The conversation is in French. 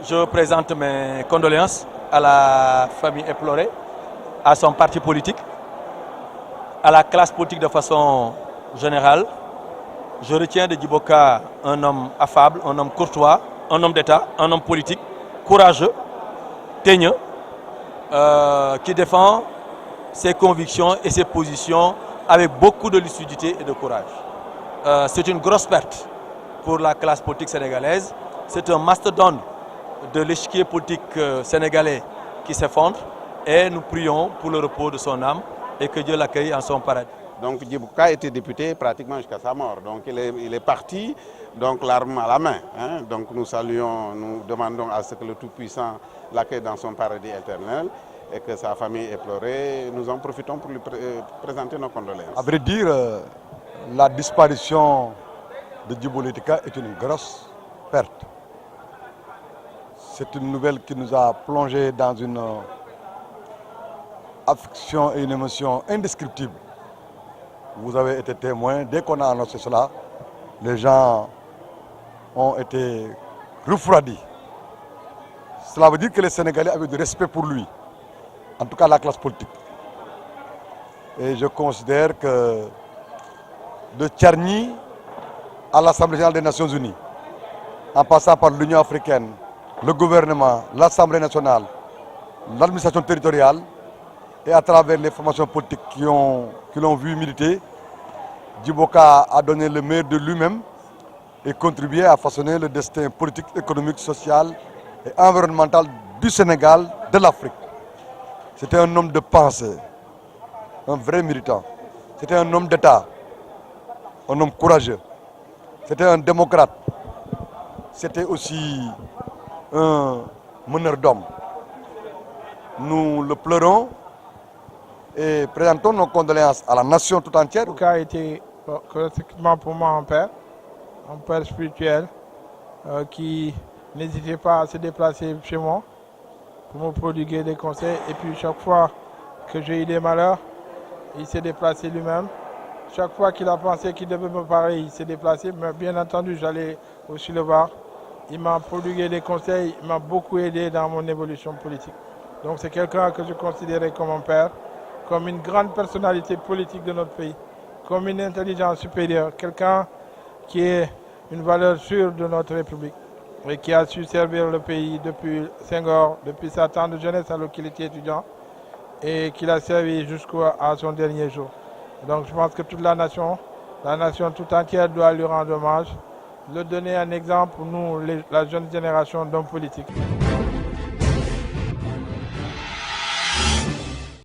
Je présente mes condoléances à la famille éplorée, à son parti politique, à la classe politique de façon générale. Je retiens de Djibo Ka un homme affable, un homme courtois, un homme d'État, un homme politique, courageux, teigneux, qui défend ses convictions et ses positions avec beaucoup de lucidité et de courage. C'est une grosse perte pour la classe politique sénégalaise. C'est un mastodonte de l'échiquier politique sénégalais qui s'effondre et nous prions pour le repos de son âme et que Dieu l'accueille en son paradis. Donc Djibo Ka était député pratiquement jusqu'à sa mort. Donc il est parti, donc l'arme à la main. Donc nous saluons, nous demandons à ce que le Tout-Puissant l'accueille dans son paradis éternel et que sa famille éplorée. Nous en profitons pour lui présenter nos condoléances. À vrai dire, la disparition de Djibo Ka est une grosse perte. C'est une nouvelle qui nous a plongé dans une affection et une émotion indescriptible. Vous avez été témoin, dès qu'on a annoncé cela, les gens ont été refroidis. Cela veut dire que les Sénégalais avaient du respect pour lui, en tout cas la classe politique. Et je considère que de Tcharny à l'Assemblée générale des Nations Unies, en passant par l'Union africaine, le gouvernement, l'Assemblée nationale, l'administration territoriale, et à travers les formations politiques qui l'ont vu militer, Djibo Ka a donné le meilleur de lui-même et contribué à façonner le destin politique, économique, social et environnemental du Sénégal, de l'Afrique. C'était un homme de pensée, un vrai militant. C'était un homme d'État, un homme courageux. C'était un démocrate. C'était aussi un meneur d'hommes. Nous le pleurons et présentons nos condoléances à la nation tout entière. Djibo Ka était pratiquement pour moi un père spirituel qui n'hésitait pas à se déplacer chez moi pour me prodiguer des conseils. Et puis chaque fois que j'ai eu des malheurs, il s'est déplacé lui-même. Chaque fois qu'il a pensé qu'il devait me parler, il s'est déplacé. Mais bien entendu, j'allais aussi le voir. Il m'a prodigué des conseils, il m'a beaucoup aidé dans mon évolution politique. Donc c'est quelqu'un que je considérais comme un père, comme une grande personnalité politique de notre pays, comme une intelligence supérieure, quelqu'un qui est une valeur sûre de notre République et qui a su servir le pays depuis Senghor, depuis sa tendre jeunesse alors qu'il était étudiant et qu'il a servi jusqu'à son dernier jour. Donc je pense que toute la nation tout entière doit lui rendre hommage, le donner un exemple pour nous, la jeune génération d'hommes politiques.